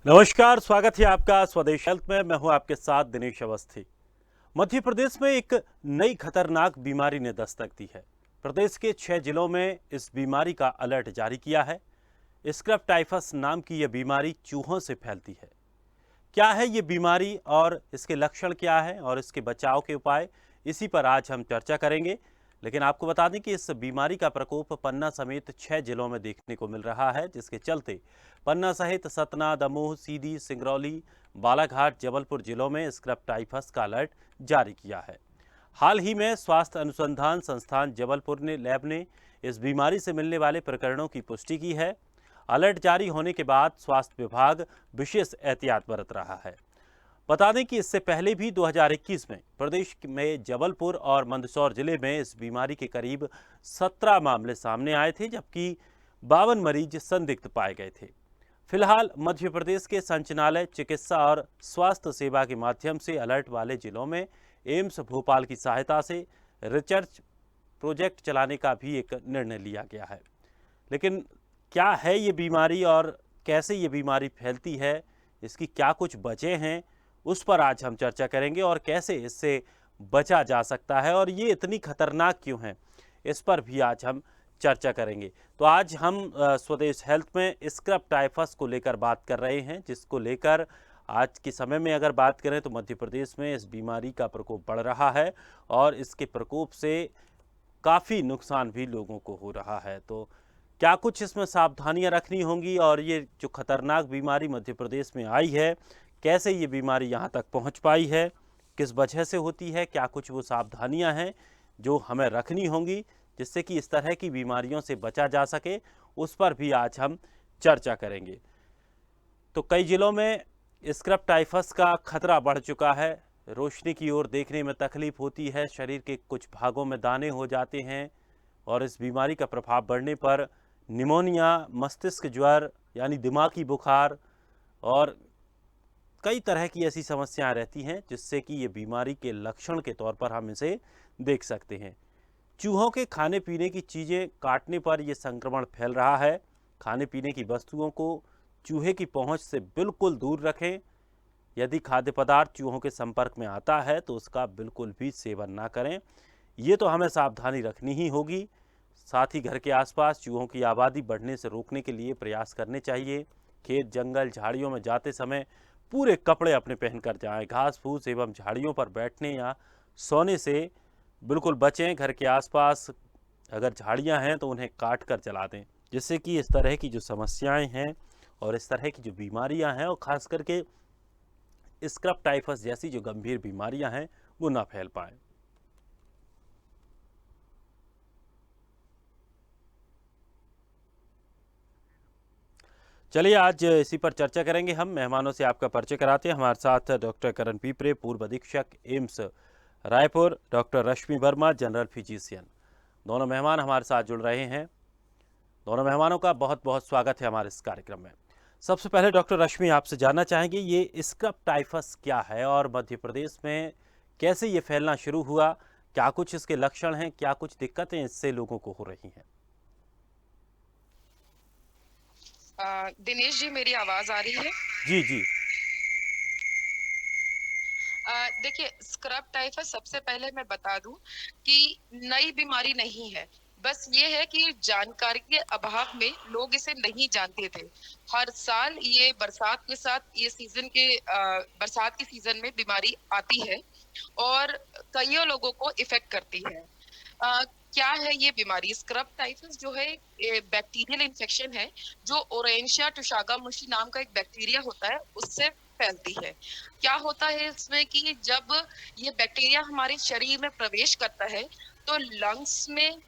नमस्कार, स्वागत है आपका स्वदेश हेल्थ में। मैं हूं आपके साथ दिनेश अवस्थी। मध्य प्रदेश में एक नई खतरनाक बीमारी ने दस्तक दी है। प्रदेश के 6 जिलों में इस बीमारी का अलर्ट जारी किया है। स्क्रब टाइफस नाम की यह बीमारी चूहों से फैलती है। क्या है ये बीमारी और इसके लक्षण क्या है और इसके बचाव के उपाय, इसी पर आज हम चर्चा करेंगे। लेकिन आपको बता दें कि इस बीमारी का प्रकोप पन्ना समेत 6 जिलों में देखने को मिल रहा है, जिसके चलते पन्ना सहित सतना, दमोह, सीधी, सिंगरौली, बालाघाट, जबलपुर जिलों में स्क्रब टाइफस का अलर्ट जारी किया है। हाल ही में स्वास्थ्य अनुसंधान संस्थान जबलपुर ने लैब ने इस बीमारी से मिलने वाले प्रकरणों की पुष्टि की है। अलर्ट जारी होने के बाद स्वास्थ्य विभाग विशेष एहतियात बरत रहा है। बता दें कि इससे पहले भी 2021 में प्रदेश में जबलपुर और मंदसौर जिले में इस बीमारी के करीब 17 मामले सामने आए थे, जबकि 52 मरीज संदिग्ध पाए गए थे। फिलहाल मध्य प्रदेश के संचालय चिकित्सा और स्वास्थ्य सेवा के माध्यम से अलर्ट वाले जिलों में एम्स भोपाल की सहायता से रिसर्च प्रोजेक्ट चलाने का भी एक निर्णय लिया गया है। लेकिन क्या है ये बीमारी और कैसे ये बीमारी फैलती है, इसकी क्या कुछ वजह हैं, उस पर आज हम चर्चा करेंगे और कैसे इससे बचा जा सकता है और ये इतनी खतरनाक क्यों है, इस पर भी आज हम चर्चा करेंगे। तो आज हम स्वदेश हेल्थ में स्क्रब टाइफस को लेकर बात कर रहे हैं, जिसको लेकर आज के समय में अगर बात करें तो मध्य प्रदेश में इस बीमारी का प्रकोप बढ़ रहा है और इसके प्रकोप से काफ़ी नुकसान भी लोगों को हो रहा है। तो क्या कुछ इसमें सावधानियां रखनी होंगी और ये जो खतरनाक बीमारी मध्य प्रदेश में आई है, कैसे ये बीमारी यहाँ तक पहुँच पाई है, किस वजह से होती है, क्या कुछ वो सावधानियां हैं जो हमें रखनी होंगी जिससे कि इस तरह की बीमारियों से बचा जा सके, उस पर भी आज हम चर्चा करेंगे। तो कई जिलों में स्क्रब टाइफस का खतरा बढ़ चुका है। रोशनी की ओर देखने में तकलीफ होती है, शरीर के कुछ भागों में दाने हो जाते हैं और इस बीमारी का प्रभाव बढ़ने पर निमोनिया, मस्तिष्क ज्वर यानी दिमागी बुखार और कई तरह की ऐसी समस्याएं रहती हैं जिससे कि ये बीमारी के लक्षण के तौर पर हम इसे देख सकते हैं। चूहों के खाने पीने की चीज़ें काटने पर यह संक्रमण फैल रहा है। खाने पीने की वस्तुओं को चूहे की पहुंच से बिल्कुल दूर रखें। यदि खाद्य पदार्थ चूहों के संपर्क में आता है तो उसका बिल्कुल भी सेवन ना करें। ये तो हमें सावधानी रखनी ही होगी। साथ ही घर के आसपास चूहों की आबादी बढ़ने से रोकने के लिए प्रयास करने चाहिए। खेत, जंगल, झाड़ियों में जाते समय पूरे कपड़े अपने पहनकर जाएं। घास फूस एवं झाड़ियों पर बैठने या सोने से बिल्कुल बचें। घर के आसपास अगर झाड़ियां हैं तो उन्हें काट कर जला दें, जिससे कि इस तरह की जो समस्याएं हैं और इस तरह की जो बीमारियां हैं और ख़ास करके स्क्रब टाइफस जैसी जो गंभीर बीमारियां हैं वो ना फैल पाएं। चलिए आज इसी पर चर्चा करेंगे। हम मेहमानों से आपका परिचय कराते हैं। हमारे साथ डॉक्टर करण पीपरे, पूर्व अधीक्षक एम्स रायपुर, डॉक्टर रश्मि वर्मा, जनरल फिजिशियन, दोनों मेहमान हमारे साथ जुड़ रहे हैं। दोनों मेहमानों का बहुत बहुत स्वागत है हमारे इस कार्यक्रम में। सबसे पहले डॉक्टर रश्मि, आपसे जानना चाहेंगे ये स्क्रब टाइफस क्या है और मध्य प्रदेश में कैसे ये फैलना शुरू हुआ, क्या कुछ इसके लक्षण हैं, क्या कुछ दिक्कतें इससे लोगों को हो रही हैं? दिनेश जी, मेरी आवाज आ रही है? जी जी। देखिए, स्क्रब टाइफस सबसे पहले मैं बता दूं कि नई बीमारी नहीं है। बस ये है कि जानकारी के अभाव में लोग इसे नहीं जानते थे। हर साल ये बरसात के साथ ये सीजन के बरसात के सीजन में बीमारी आती है और कईयों लोगों को इफेक्ट करती है। क्या है ये बीमारी? स्क्रब टाइफस जो है बैक्टीरियल इन्फेक्शन है जो ओरेंशिया टुशागा नाम का एक बैक्टीरिया होता है, उससे फैलती है। क्या होता है इसमें कि जब ये बैक्टीरिया हमारे शरीर में प्रवेश करता है तो लंग्स में,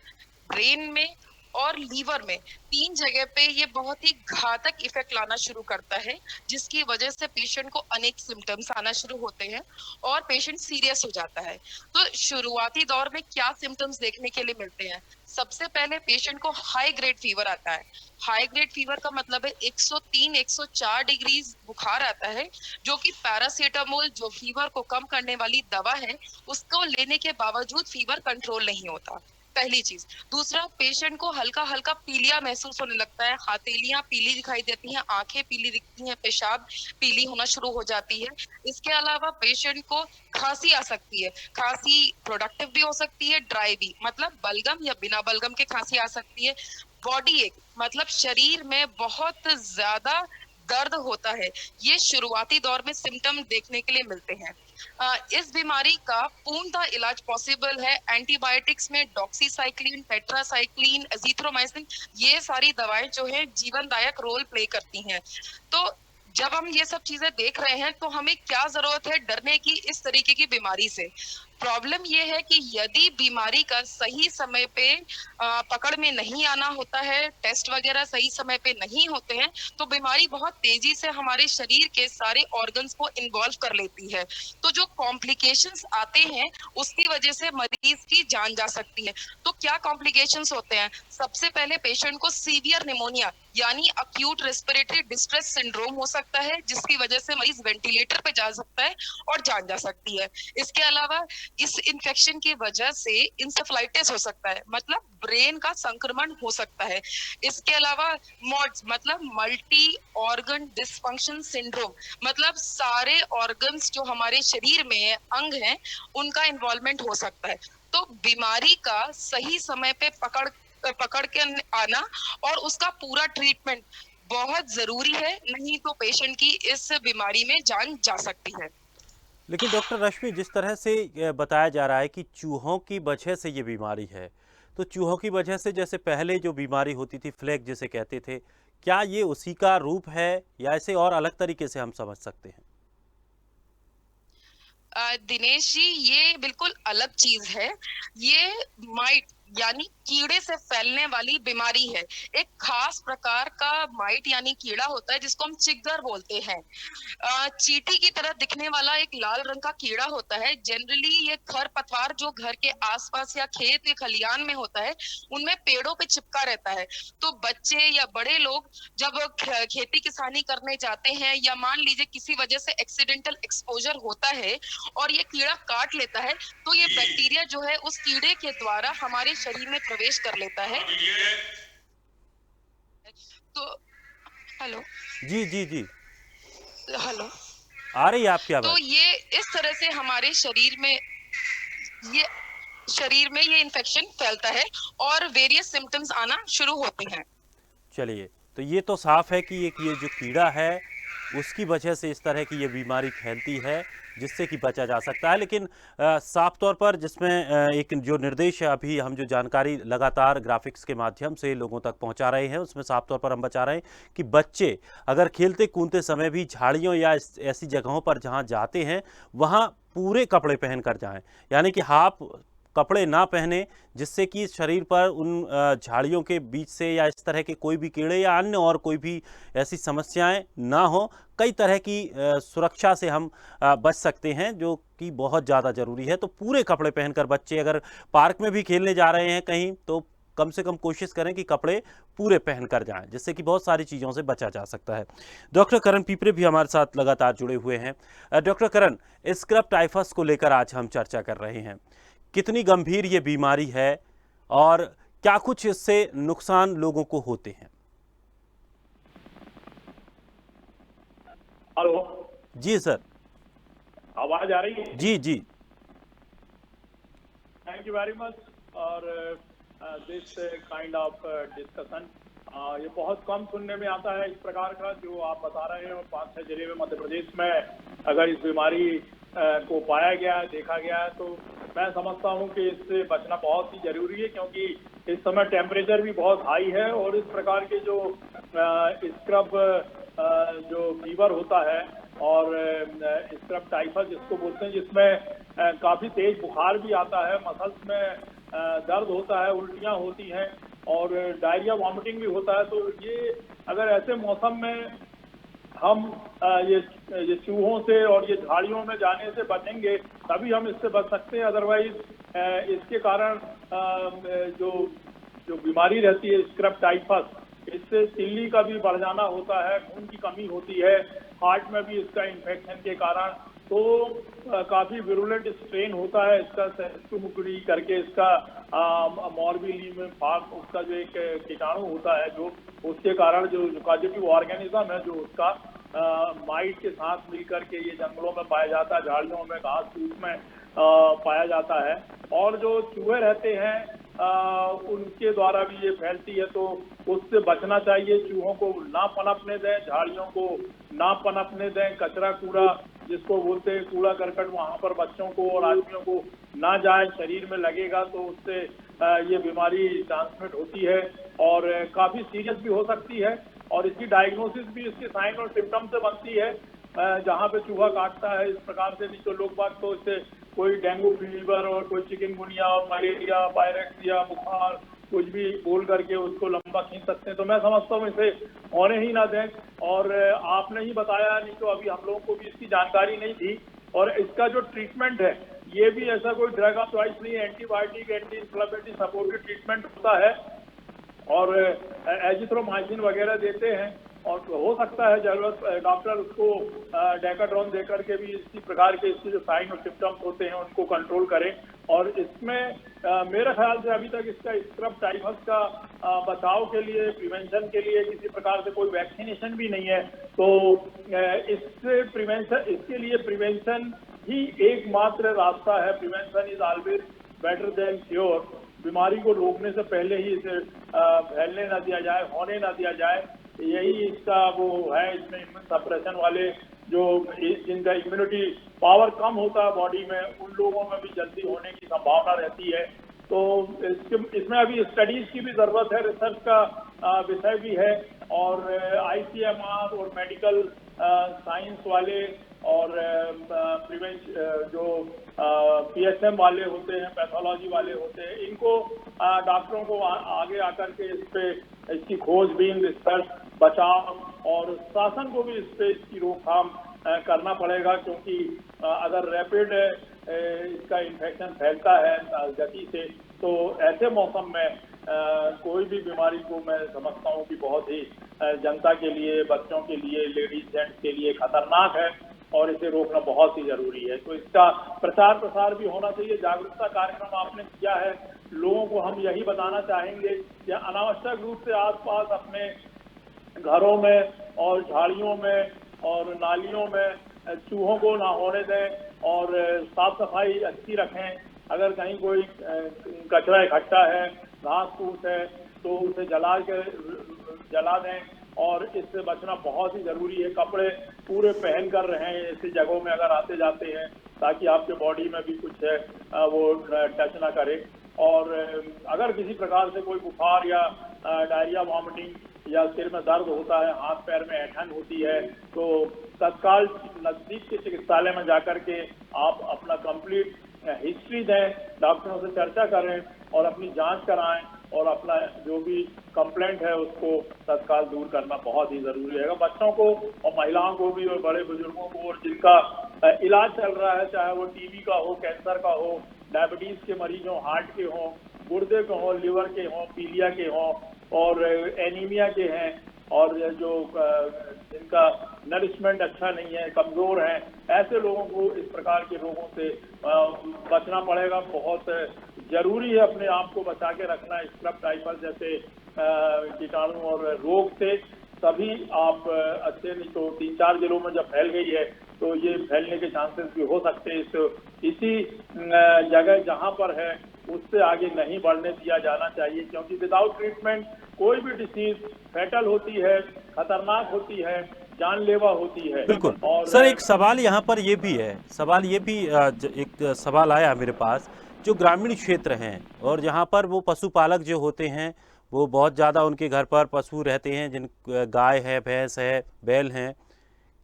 ब्रेन में और लीवर में 3 जगह पे ये बहुत ही घातक इफेक्ट लाना शुरू करता है, जिसकी वजह से पेशेंट को अनेक सिम्टम्स आना शुरू होते हैं और पेशेंट सीरियस हो जाता है। तो शुरुआती दौर में क्या सिम्टम्स देखने के लिए मिलते हैं? सबसे पहले पेशेंट को हाई ग्रेड फीवर आता है। हाई ग्रेड फीवर का मतलब है 103-104 डिग्री बुखार आता है, जो कि पैरासीटामोल जो फीवर को कम करने वाली दवा है, उसको लेने के बावजूद फीवर कंट्रोल नहीं होता। पहली चीज। दूसरा, पेशेंट को हल्का हल्का पीलिया महसूस होने लगता है, हथेलियां पीली दिखाई देती हैं, आंखें पीली दिखती हैं, पेशाब पीली होना शुरू हो जाती है। इसके अलावा पेशेंट को खांसी आ सकती है। खांसी प्रोडक्टिव भी हो सकती है, ड्राई भी, मतलब बलगम या बिना बलगम के खांसी आ सकती है। बॉडी एक, मतलब शरीर में बहुत ज्यादा दर्द होता है। ये शुरुआती दौर में सिम्टम देखने के लिए मिलते हैं। इस बीमारी का पूर्णतः इलाज पॉसिबल है। एंटीबायोटिक्स में डॉक्सीसाइक्लिन, टेट्रासाइक्लिन, एजिथ्रोमाइसिन, ये सारी दवाएं जो है जीवनदायक रोल प्ले करती हैं। तो जब हम ये सब चीजें देख रहे हैं तो हमें क्या जरूरत है डरने की इस तरीके की बीमारी से? प्रॉब्लम ये है कि यदि बीमारी का सही समय पे पकड़ में नहीं आना होता है, टेस्ट वगैरह सही समय पे नहीं होते हैं, तो बीमारी बहुत तेजी से हमारे शरीर के सारे ऑर्गन्स को इन्वॉल्व कर लेती है। तो जो कॉम्प्लिकेशंस आते हैं उसकी वजह से मरीज की जान जा सकती है। तो क्या कॉम्प्लिकेशंस होते हैं? सबसे पहले पेशेंट को सीवियर निमोनिया यानी अक्यूट रेस्पिरेटरी डिस्ट्रेस सिंड्रोम हो सकता है, जिसकी वजह से मरीज वेंटिलेटर पे जा सकता है और जान जा सकती है। इसके अलावा इस इन्फेक्शन की वजह से इंसेफेलाइटिस हो सकता है, मतलब ब्रेन का संक्रमण हो सकता है। इसके अलावा मॉड्स, मतलब मल्टी ऑर्गन डिसफंक्शन सिंड्रोम, मतलब सारे ऑर्गन्स जो हमारे शरीर में अंग हैं उनका इन्वॉल्वमेंट हो सकता है। तो बीमारी का सही समय पे पकड़ के आना और उसका पूरा ट्रीटमेंट बहुत जरूरी है, नहीं तो पेशेंट की इस बीमारी में जान जा सकती है। लेकिन डॉक्टर रश्मि, जिस तरह से बताया जा रहा है कि चूहों की वजह से ये बीमारी है, तो चूहों की वजह से जैसे पहले जो बीमारी होती थी फ्लैग जिसे कहते थे, क्या ये उसी का रूप है या इसे और अलग तरीके से हम समझ सकते हैं? दिनेश जी, ये बिल्कुल अलग चीज है। ये माइट यानी कीड़े से फैलने वाली बीमारी है। एक खास प्रकार का माइट यानी कीड़ा होता है जिसको हम चिग्गर बोलते हैं। चींटी की तरह दिखने वाला एक लाल रंग का कीड़ा होता है। जनरली ये खरपतवार जो घर के आसपास या खेत या खलियान में होता है उनमें पेड़ों पे चिपका रहता है। तो बच्चे या बड़े लोग जब खेती किसानी करने जाते हैं या मान लीजिए किसी वजह से एक्सीडेंटल एक्सपोजर होता है और ये कीड़ा काट लेता है, तो ये बैक्टीरिया जो है उस कीड़े के द्वारा हमारे शरीर में प्रवेश कर लेता है। तो हेलो जी जी जी, हेलो आ रही है आपकी तो आवाज़। ये इस तरह से हमारे ये शरीर में ये इन्फेक्शन फैलता है और वेरियस सिम्टम्स आना शुरू होते हैं। चलिए, तो ये तो साफ है कि ये जो कीड़ा है उसकी वजह से इस तरह की ये बीमारी फैलती है, जिससे कि बचा जा सकता है। लेकिन साफ तौर पर जिसमें एक जो निर्देश है, अभी हम जो जानकारी लगातार ग्राफिक्स के माध्यम से लोगों तक पहुंचा रहे हैं, उसमें साफ तौर पर हम बता रहे हैं कि बच्चे अगर खेलते कूदते समय भी झाड़ियों या ऐसी जगहों पर जहां जाते हैं वहां पूरे कपड़े पहन कर जाएं, यानी कि हाफ कपड़े ना पहने, जिससे कि शरीर पर उन झाड़ियों के बीच से या इस तरह के कोई भी कीड़े या अन्य और कोई भी ऐसी समस्याएं ना हो। कई तरह की सुरक्षा से हम बच सकते हैं, जो कि बहुत ज़्यादा ज़रूरी है। तो पूरे कपड़े पहनकर बच्चे अगर पार्क में भी खेलने जा रहे हैं कहीं, तो कम से कम कोशिश करें कि कपड़े पूरे पहनकर जाएं, जिससे कि बहुत सारी चीज़ों से बचा जा सकता है। डॉक्टर करण पीपरे भी हमारे साथ लगातार जुड़े हुए हैं। डॉक्टर करण, स्क्रब टाइफस को लेकर आज हम चर्चा कर रहे हैं। कितनी गंभीर ये बीमारी है और क्या कुछ इससे नुकसान लोगों को होते हैं? हेलो, जी सर। आवाज आ रही है? जी जी। थैंक यू वेरी मच और दिस काइंड ऑफ डिस्कशन ये बहुत कम सुनने में आता है इस प्रकार का जो आप बता रहे हैं। और 5-6 जिले में मध्य प्रदेश में अगर इस बीमारी को पाया गया, देखा गया है, तो मैं समझता हूं कि इससे बचना बहुत ही जरूरी है, क्योंकि इस समय टेम्परेचर भी बहुत हाई है और इस प्रकार के जो स्क्रब जो फीवर होता है और स्क्रब टाइफस जिसको बोलते हैं, जिसमें काफी तेज बुखार भी आता है, मसल्स में दर्द होता है, उल्टियां होती हैं और डायरिया वॉमिटिंग भी होता है। तो ये अगर ऐसे मौसम में हम ये चूहों से और ये झाड़ियों में जाने से बचेंगे तभी हम इससे बच सकते हैं। अदरवाइज इसके कारण जो बीमारी रहती है स्क्रब टाइफस, इससे तिल्ली का भी बढ़ जाना होता है, खून की कमी होती है, हार्ट में भी इसका इन्फेक्शन के कारण तो काफी विरुलेंट स्ट्रेन होता है इसका, सेंसुमुकुड़ी करके इसका मॉर्बिली में फाग, उसका जो एक कीटाणु होता है, जो उसके कारण जो पॉजिटिव ऑर्गेनिज्म है, जो उसका माइट के साथ मिलकर के ये जंगलों में पाया जाता है, झाड़ियों में, घास फूस में पाया जाता है। और जो चूहे रहते हैं उनके द्वारा भी ये फैलती है, तो उससे बचना चाहिए। चूहों को ना पनपने दें, झाड़ियों को ना पनपने दें, कचरा कूड़ा जिसको बोलते हैं कूड़ा करकट, वहां पर बच्चों को और आदमियों को ना जाए, शरीर में लगेगा तो उससे ये बीमारी ट्रांसमिट होती है और काफी सीरियस भी हो सकती है। और इसकी डायग्नोसिस भी इसके साइन और सिम्टम से बनती है। जहाँ पे चूहा काटता है इस प्रकार से, नहीं तो लोग बाग तो इससे कोई डेंगू फीवर और कोई चिकनगुनिया, मलेरिया, वायरस, बुखार कुछ भी बोल करके उसको लंबा खींच सकते हैं। तो मैं समझता हूँ इसे होने ही ना दें। और आपने ही बताया, नहीं तो अभी हम लोगों को भी इसकी जानकारी नहीं थी। और इसका जो ट्रीटमेंट है ये भी ऐसा कोई ड्रग ऑफ चॉइस नहीं है, antibiotic, anti inflammatory supportive treatment होता है और एजिथ्रोमाइसिन वगैरह देते हैं। और हो सकता है जरूरत डॉक्टर उसको डेकाड्रॉन देकर के भी इसी प्रकार के इसके जो साइन और सिम्टम्स होते हैं उनको कंट्रोल करें। और इसमें मेरे ख्याल से अभी तक इसका स्क्रब टाइफस का बचाव के लिए, प्रिवेंशन के लिए किसी प्रकार से कोई वैक्सीनेशन भी नहीं है। तो इससे प्रिवेंशन, इसके लिए प्रिवेंशन ही एकमात्र रास्ता है। Prevention is always better than cure. बीमारी को रोकने से पहले ही इसे फैलने ना दिया जाए, होने ना दिया जाए, यही इसका वो है। इसमें इम्यून सप्रेशन वाले जो जिनका इम्यूनिटी पावर कम होता है बॉडी में, उन लोगों में भी जल्दी होने की संभावना रहती है। तो इसमें अभी स्टडीज की भी जरूरत है, रिसर्च का विषय भी है। और ICMR और मेडिकल साइंस वाले और जो PSM वाले होते हैं, पैथोलॉजी वाले होते हैं, इनको डॉक्टरों को आगे आकर के इस पे इसकी खोजबीन, रिसर्च, बचाव और शासन को भी इस पे इसकी रोकथाम करना पड़ेगा। क्योंकि अगर रैपिड इसका इन्फेक्शन फैलता है गति से, तो ऐसे मौसम में कोई भी बीमारी को मैं समझता हूँ कि बहुत ही जनता के लिए, बच्चों के लिए, लेडीज जेंट्स के लिए खतरनाक है और इसे रोकना बहुत ही जरूरी है। तो इसका प्रचार प्रसार भी होना चाहिए। जागरूकता कार्यक्रम आपने किया है, लोगों को हम यही बताना चाहेंगे कि अनावश्यक रूप से आसपास अपने घरों में और झाड़ियों में और नालियों में चूहों को ना होने दें और साफ सफाई अच्छी रखें। अगर कहीं कोई कचरा इकट्ठा है, घास फूस है, तो उसे जला दें। और इससे बचना बहुत ही जरूरी है। कपड़े पूरे पहन कर रहें ऐसी जगहों में अगर आते जाते हैं, ताकि आपके बॉडी में भी कुछ है वो टच ना करे। और अगर किसी प्रकार से कोई बुखार या डायरिया, वॉमिटिंग या सिर में दर्द होता है, हाथ पैर में ऐंठन होती है, तो तत्काल नजदीक के चिकित्सालय में जाकर के आप अपना कंप्लीट हिस्ट्री दें, डॉक्टरों से चर्चा करें और अपनी जांच कराएं और अपना जो भी कंप्लेंट है उसको तत्काल दूर करना बहुत ही जरूरी है। बच्चों को और महिलाओं को भी और बड़े बुजुर्गों को, और जिनका इलाज चल रहा है, चाहे वो टीबी का हो, कैंसर का हो, डायबिटीज के मरीज हों, हार्ट के हों, गुर्दे के हों, लिवर के हों, पीलिया के हों और एनीमिया के हैं, और जो जिनका नरिशमेंट अच्छा नहीं है, कमजोर हैं, ऐसे लोगों को इस प्रकार के रोगों से बचना पड़ेगा। बहुत जरूरी है अपने आप को बचा के रखना स्क्रब टाइफस जैसे कीटाणु और रोग से। सभी आप अच्छे, नहीं तो 3-4 जिलों में जब फैल गई है तो ये फैलने के चांसेस भी हो सकते हैं। इसी जगह जहां पर है उससे आगे नहीं बढ़ने दिया जाना चाहिए, क्योंकि विदाउट ट्रीटमेंट कोई भी डिसीज फैटल होती है, खतरनाक होती है, जानलेवा होती है। बिल्कुल। और सर, एक सवाल यहाँ पर ये भी है, एक सवाल आया मेरे पास, जो ग्रामीण क्षेत्र हैं और जहाँ पर वो पशुपालक जो होते हैं, वो बहुत ज़्यादा उनके घर पर पशु रहते हैं, जिन गाय है, भैंस है, बैल हैं,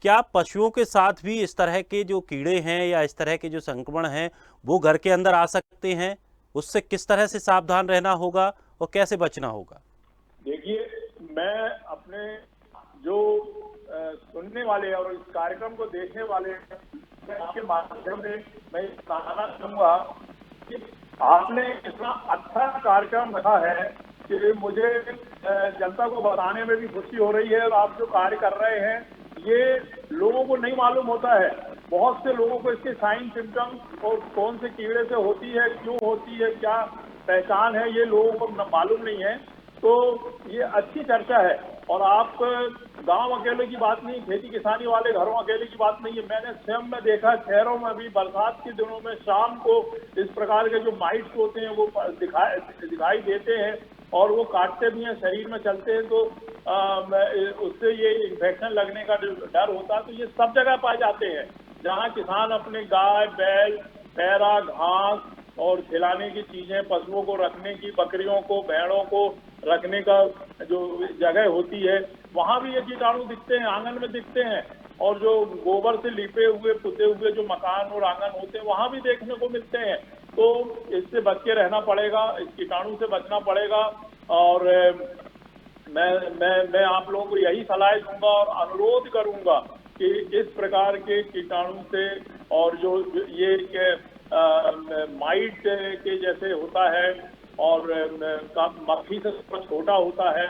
क्या पशुओं के साथ भी इस तरह के जो कीड़े हैं या इस तरह के जो संक्रमण हैं वो घर के अंदर आ सकते हैं? उससे किस तरह से सावधान रहना होगा और कैसे बचना होगा? देखिए, मैं अपने जो सुनने वाले और इस कार्यक्रम को देखने वाले के माध्यम से मैं बताना चाहूंगा कि आपने इतना अच्छा कार्यक्रम रखा है कि मुझे जनता को बताने में भी खुशी हो रही है। और आप जो कार्य कर रहे हैं ये लोगों को नहीं मालूम होता है। बहुत से लोगों को इसके साइन सिम्टम्स और कौन से कीड़े से होती है, क्यों होती है, क्या पहचान है, ये लोगों को मालूम नहीं है। तो ये अच्छी चर्चा है। और आप गांव अकेले की बात नहीं, खेती किसानी वाले घरों अकेले की बात नहीं है। मैंने स्वयं में देखा, शहरों में भी बरसात के दिनों में शाम को इस प्रकार के जो माइट्स होते हैं वो दिखाई देते हैं और वो काटते भी हैं, शरीर में चलते हैं, तो उससे ये इन्फेक्शन लगने का डर होता है। तो ये सब जगह पाए जाते हैं जहाँ किसान अपने गाय, बैल, पैरा, घास और खिलाने की चीजें, पशुओं को रखने की, बकरियों को, भेड़ों को रखने का जो जगह होती है, वहां भी ये कीटाणु दिखते हैं, आंगन में दिखते हैं। और जो गोबर से लिपे हुए, पुते हुए जो मकान और आंगन होते हैं, वहां भी देखने को मिलते हैं। तो इससे बच के रहना पड़ेगा, इस कीटाणु से बचना पड़ेगा। और मैं आप लोगों को यही सलाह दूंगा और अनुरोध करूंगा कि इस प्रकार के कीटाणु से, और जो ये माइट के जैसे होता है और मक्खी से छोटा होता है,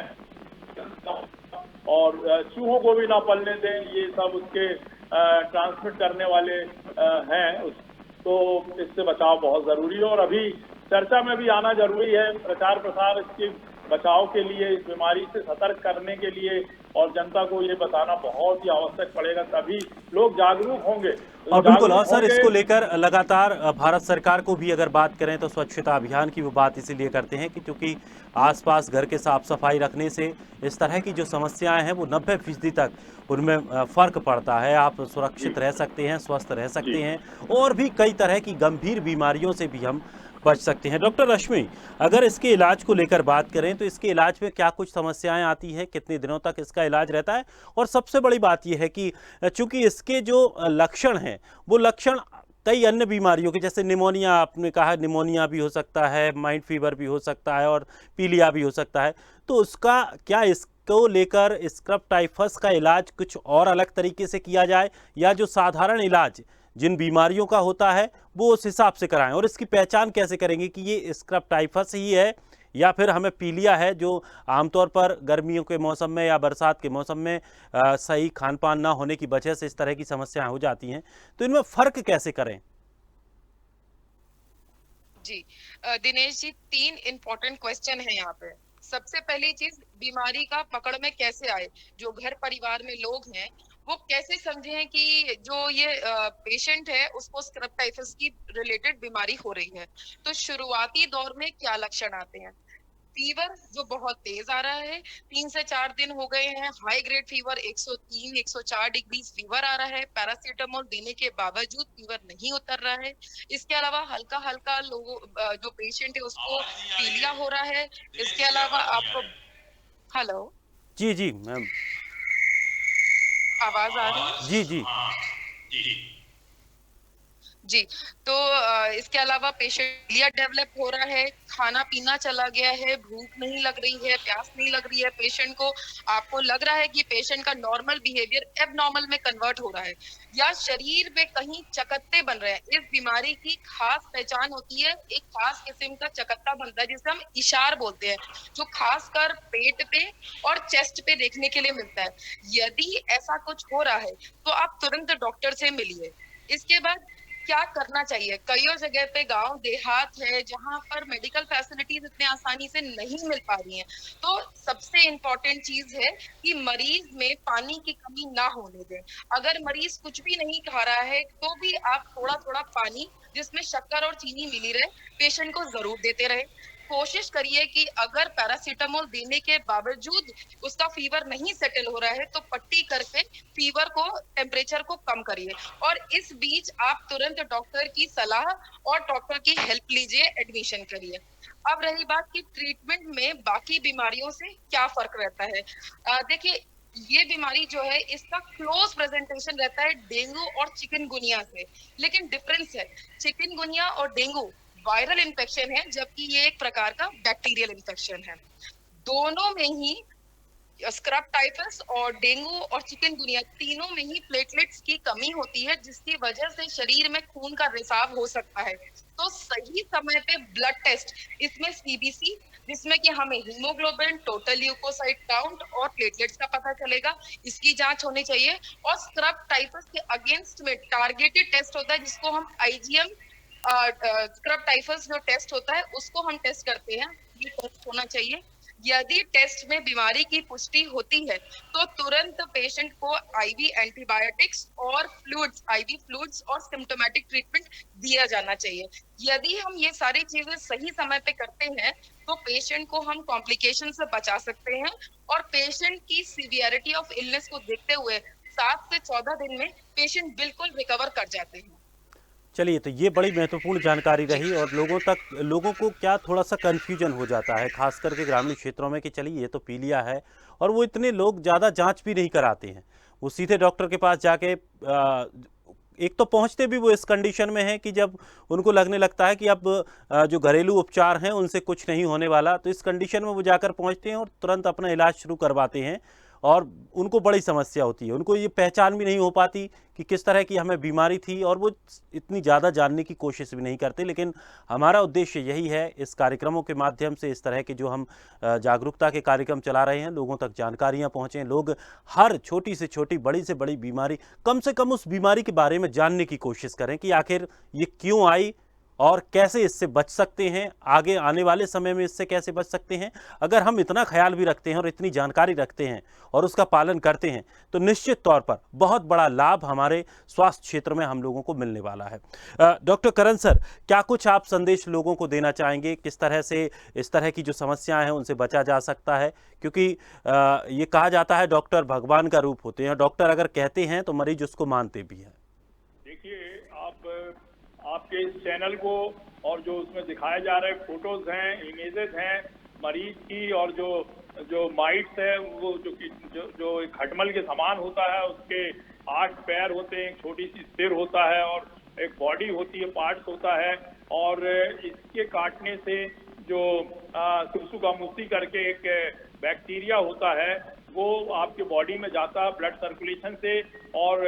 और चूहों को भी ना पलने दें, ये सब उसके ट्रांसमिट करने वाले हैं। तो इससे बचाव बहुत जरूरी है और अभी चर्चा में भी आना जरूरी है। प्रचार प्रसार इसके बचाव के लिए, इस बीमारी से सतर्क करने के लिए और जनता को ये बताना बहुत ही आवश्यक पड़ेगा, तभी लोग जागरूक होंगे। और बिल्कुल, और सर इसको लेकर लगातार भारत सरकार को भी अगर बात करें तो स्वच्छता अभियान की वो बात इसीलिए करते हैं कि क्योंकि आसपास घर के साफ सफाई रखने से इस तरह की जो समस्याएं हैं वो 90% तक उनमें फर्क पड़ता है। आप सुरक्षित रह सकते हैं, स्वस्थ रह सकते हैं और भी कई तरह की गंभीर बीमारियों से भी हम बच सकते हैं। डॉक्टर रश्मि, अगर इसके इलाज को लेकर बात करें तो इसके इलाज में क्या कुछ समस्याएं आती हैं, कितने दिनों तक इसका इलाज रहता है? और सबसे बड़ी बात यह है कि चूंकि इसके जो लक्षण हैं वो लक्षण कई अन्य बीमारियों के, जैसे निमोनिया, आपने कहा निमोनिया भी हो सकता है, माइंड फीवर भी हो सकता है और पीलिया भी हो सकता है, तो उसका क्या इसको लेकर स्क्रब टाइफस का इलाज कुछ और अलग तरीके से किया जाए, या जो साधारण इलाज जिन बीमारियों का होता है वो उस हिसाब से कराएं? और इसकी पहचान कैसे करेंगे कि ये स्क्रब टाइफस ही है या फिर हमें पीलिया है, जो आमतौर पर गर्मियों के मौसम में या बरसात के मौसम में सही खान पान ना होने की वजह से इस तरह की समस्याएं हो जाती हैं, तो इनमें फर्क कैसे करें? जी दिनेश जी, 3 इंपॉर्टेंट क्वेश्चन है यहाँ पे। सबसे पहली चीज, बीमारी का पकड़ में कैसे आए, जो घर परिवार में लोग हैं वो कैसे समझें कि जो ये पेशेंट है उसको स्क्रब टाइफस की रिलेटेड बीमारी हो रही है। तो शुरुआती दौर में क्या लक्षण आते हैं? फीवर जो बहुत तेज आ रहा है, 3 से 4 दिन हो गए हैं, high grade fever 103 104 degree fever आ रहा है, पैरासीटामोल देने के बावजूद फीवर नहीं उतर रहा है। इसके अलावा हल्का हल्का लोगों जो पेशेंट है उसको पीलिया हो रहा है। इसके अलावा आपको, हेलो जी जी मैम, आवाज आ रही है? जी जी जी, तो इसके अलावा पेशेंट डेवलप हो रहा है, खाना पीना चला गया है, भूख नहीं लग रही है, प्यास नहीं लग रही है पेशेंट को, आपको लग रहा है कि पेशेंट का नॉर्मल बिहेवियर एबनॉर्मल में कन्वर्ट हो रहा है, या शरीर में कहीं चकत्ते बन रहे हैं। इस बीमारी की खास पहचान होती है, एक खास किस्म का चकत्ता बनता है जिसे हम इशार बोलते हैं, जो खासकर पेट पे और चेस्ट पे देखने के लिए मिलता है। यदि ऐसा कुछ हो रहा है तो आप तुरंत डॉक्टर से मिलिए। इसके बाद क्या करना चाहिए? कई जगह पे गांव देहात है जहां पर मेडिकल फैसिलिटीज इतने आसानी से नहीं मिल पा रही हैं, तो सबसे इम्पोर्टेंट चीज है कि मरीज में पानी की कमी ना होने दें। अगर मरीज कुछ भी नहीं खा रहा है तो भी आप थोड़ा थोड़ा पानी जिसमें शक्कर और चीनी मिली रहे पेशेंट को जरूर देते रहे। कोशिश करिए कि अगर पैरासीटामोल देने के बावजूद उसका फीवर नहीं सेटल हो रहा है तो पट्टी करके फीवर को, टेम्परेचर को कम करिए। और इस बीच आप तुरंत डॉक्टर की सलाह और डॉक्टर की हेल्प लीजिए, एडमिशन करिए। अब रही बात कि ट्रीटमेंट में बाकी बीमारियों से क्या फर्क रहता है। देखिए, ये बीमारी जो है इसका क्लोज प्रेजेंटेशन रहता है डेंगू और चिकनगुनिया से, लेकिन डिफरेंस है, चिकनगुनिया और डेंगू वायरल इन्फेक्शन है जबकि ये एक प्रकार का बैक्टीरियल इन्फेक्शन है। दोनों में ही स्क्रब टाइफस और डेंगू और चिकनगुनिया तीनों में ही प्लेटलेट्स की कमी होती है जिसकी वजह से शरीर में खून का रिसाव हो सकता है। तो सही समय पे ब्लड टेस्ट, इसमें सीबीसी, जिसमें कि हमें हीमोग्लोबिन, टोटल ल्यूकोसाइट काउंट और प्लेटलेट्स का पता चलेगा, इसकी जांच होनी चाहिए। और स्क्रब टाइफस के अगेंस्ट में टारगेटेड टेस्ट होता है, जिसको हम आईजीएम स्क्रब टाइफस जो टेस्ट होता है उसको हम टेस्ट करते हैं, ये टेस्ट होना चाहिए। यदि टेस्ट में बीमारी की पुष्टि होती है तो तुरंत पेशेंट को आईवी एंटीबायोटिक्स और फ्लूइड्स, आईवी फ्लूइड्स और सिम्टोमेटिक ट्रीटमेंट दिया जाना चाहिए। यदि हम ये सारी चीजें सही समय पे करते हैं तो पेशेंट को हम कॉम्प्लिकेशन से बचा सकते हैं और पेशेंट की सीवियरिटी ऑफ इलनेस को देखते हुए 7 से 14 दिन में पेशेंट बिल्कुल रिकवर कर जाते हैं। चलिए, तो ये बड़ी महत्वपूर्ण जानकारी रही और लोगों को क्या थोड़ा सा कन्फ्यूजन हो जाता है, खास करके ग्रामीण क्षेत्रों में, कि चलिए ये तो पीलिया है, और वो इतने लोग ज़्यादा जांच भी नहीं कराते हैं। वो सीधे डॉक्टर के पास जाके एक तो पहुंचते भी वो इस कंडीशन में है कि जब उनको लगने लगता है कि अब जो घरेलू उपचार हैं उनसे कुछ नहीं होने वाला, तो इस कंडीशन में वो जाकर पहुंचते हैं और तुरंत अपना इलाज शुरू करवाते हैं और उनको बड़ी समस्या होती है। उनको ये पहचान भी नहीं हो पाती कि किस तरह की हमें बीमारी थी, और वो इतनी ज़्यादा जानने की कोशिश भी नहीं करते। लेकिन हमारा उद्देश्य यही है, इस कार्यक्रमों के माध्यम से, इस तरह के जो हम जागरूकता के कार्यक्रम चला रहे हैं, लोगों तक जानकारियां पहुँचें, लोग हर छोटी से छोटी, बड़ी से बड़ी बीमारी, कम से कम उस बीमारी के बारे में जानने की कोशिश करें कि आखिर ये क्यों आई और कैसे इससे बच सकते हैं, आगे आने वाले समय में इससे कैसे बच सकते हैं। अगर हम इतना ख्याल भी रखते हैं और इतनी जानकारी रखते हैं और उसका पालन करते हैं तो निश्चित तौर पर बहुत बड़ा लाभ हमारे स्वास्थ्य क्षेत्र में हम लोगों को मिलने वाला है। डॉक्टर करण सर, क्या कुछ आप संदेश लोगों को देना चाहेंगे, किस तरह से इस तरह की जो समस्याएं हैं उनसे बचा जा सकता है? क्योंकि ये कहा जाता है डॉक्टर भगवान का रूप होते हैं, डॉक्टर अगर कहते हैं तो मरीज उसको मानते भी हैं। देखिए, आपके इस चैनल को और जो उसमें दिखाए जा रहे फोटोज हैं, इमेजेस हैं मरीज की, और जो माइट्स है, वो जो एक खटमल के समान होता है, उसके 8 पैर होते हैं, एक छोटी सी सिर होता है और एक बॉडी होती है, पार्ट्स होता है, और इसके काटने से जो सुसुगामुसी करके एक बैक्टीरिया होता है, वो आपके बॉडी में जाता है ब्लड सर्कुलेशन से, और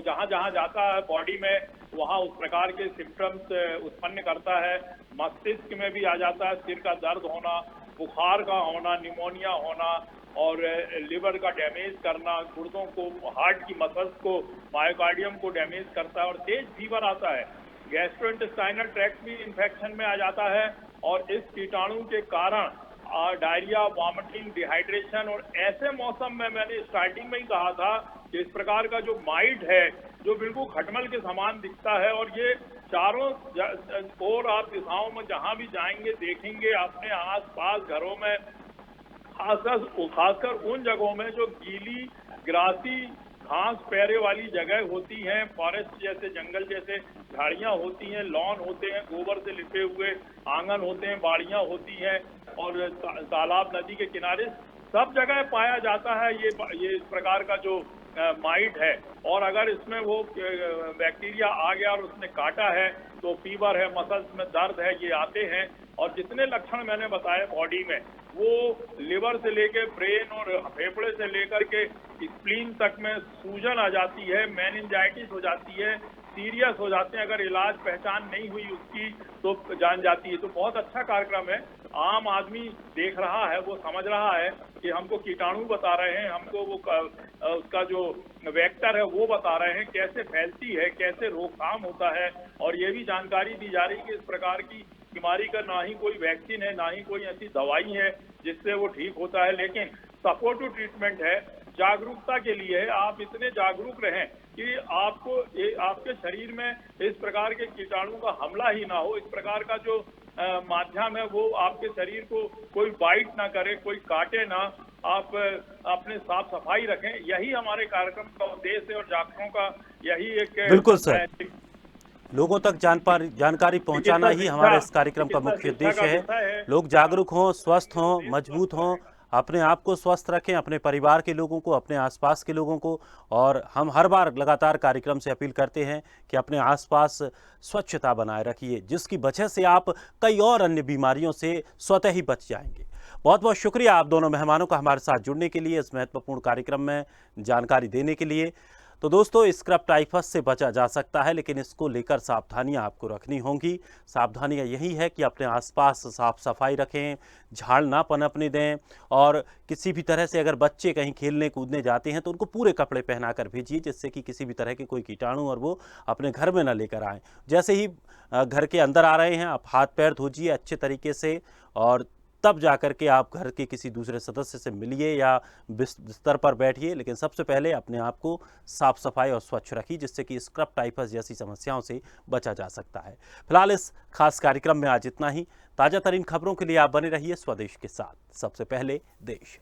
जहां जहां जाता है बॉडी में, वहां उस प्रकार के सिम्टम्स उत्पन्न करता है। मस्तिष्क में भी आ जाता है, सिर का दर्द होना, बुखार का होना, निमोनिया होना, और लिवर का डैमेज करना, गुर्दों को, हार्ट की मसल्स को, मायोकार्डियम को डैमेज करता है, और तेज फीवर आता है। गैस्ट्रोइंटेस्टाइनल ट्रैक्ट भी इन्फेक्शन में आ जाता है, और इस कीटाणु के कारण डायरिया, वॉमिटिंग, डिहाइड्रेशन। और ऐसे मौसम में, मैंने स्टार्टिंग में ही कहा था कि इस प्रकार का जो माइट है, जो बिल्कुल खटमल के समान दिखता है, और ये चारों ओर आप दिशाओं में जहां भी जाएंगे देखेंगे, अपने आसपास घरों में, खासकर उन जगहों में जो गीली, ग्रासी, घास पैरे वाली जगह होती हैं, फॉरेस्ट जैसे, जंगल जैसे झाड़ियां होती हैं, लॉन होते हैं, गोबर से लिपे हुए आंगन होते हैं, बाड़ियां होती हैं, और तालाब, नदी के किनारे सब जगह पाया जाता है ये इस प्रकार का जो माइट है। और अगर इसमें वो बैक्टीरिया आ गया और उसने काटा है तो फीवर है, मसल्स में दर्द है, ये आते हैं। और जितने लक्षण मैंने बताए बॉडी में, वो लिवर से लेकर ब्रेन और फेफड़े से लेकर के स्प्लीन तक में सूजन आ जाती है, मेनिंजाइटिस हो जाती है, सीरियस हो जाते हैं। अगर इलाज पहचान नहीं हुई उसकी तो जान जाती है। तो बहुत अच्छा कार्यक्रम है, आम आदमी देख रहा है, वो समझ रहा है कि हमको कीटाणु बता रहे हैं, हमको वो उसका जो वेक्टर है वो बता रहे हैं, कैसे फैलती है, कैसे रोकथाम होता है। और ये भी जानकारी दी जा रही है कि इस प्रकार की बीमारी का ना ही कोई वैक्सीन है, ना ही कोई ऐसी दवाई है जिससे वो ठीक होता है, लेकिन सपोर्टिव ट्रीटमेंट है, जागरूकता के लिए है। आप इतने जागरूक रहें कि आपके शरीर में इस प्रकार के कीटाणु का हमला ही ना हो। इस प्रकार का जो माध्यम है वो आपके शरीर को कोई बाइट ना करे, कोई काटे ना, आप अपने साफ सफाई रखें। यही हमारे कार्यक्रम का उद्देश्य है और जागरूकों का यही एक बिल्कुल सर, लोगों तक जानकारी पहुंचाना ही हमारे इस कार्यक्रम का मुख्य उद्देश्य है। लोग जागरूक हों, स्वस्थ हों, मजबूत हों, अपने आप को स्वस्थ रखें, अपने परिवार के लोगों को, अपने आसपास के लोगों को। और हम हर बार लगातार कार्यक्रम से अपील करते हैं कि अपने आसपास स्वच्छता बनाए रखिए, जिसकी वजह से आप कई और अन्य बीमारियों से स्वतः ही बच जाएंगे। बहुत बहुत शुक्रिया आप दोनों मेहमानों का हमारे साथ जुड़ने के लिए, इस महत्वपूर्ण कार्यक्रम में जानकारी देने के लिए। तो दोस्तों, स्क्रब टाइफस से बचा जा सकता है, लेकिन इसको लेकर सावधानियां आपको रखनी होंगी। सावधानियां यही है कि अपने आसपास साफ सफाई रखें, झाड़ ना पनपने दें, और किसी भी तरह से अगर बच्चे कहीं खेलने कूदने जाते हैं तो उनको पूरे कपड़े पहनाकर भेजिए, जिससे कि किसी भी तरह के कोई कीटाणु और वो अपने घर में ना लेकर आएँ। जैसे ही घर के अंदर आ रहे हैं, आप हाथ पैर धोजिए अच्छे तरीके से, और तब जाकर के आप घर के किसी दूसरे सदस्य से मिलिए या बिस्तर पर बैठिए। लेकिन सबसे पहले अपने आप को साफ सफाई और स्वच्छ रखिए, जिससे कि स्क्रब टाइफस जैसी समस्याओं से बचा जा सकता है। फिलहाल इस खास कार्यक्रम में आज इतना ही। ताजा तरीन खबरों के लिए आप बने रहिए स्वदेश के साथ। सबसे पहले देश।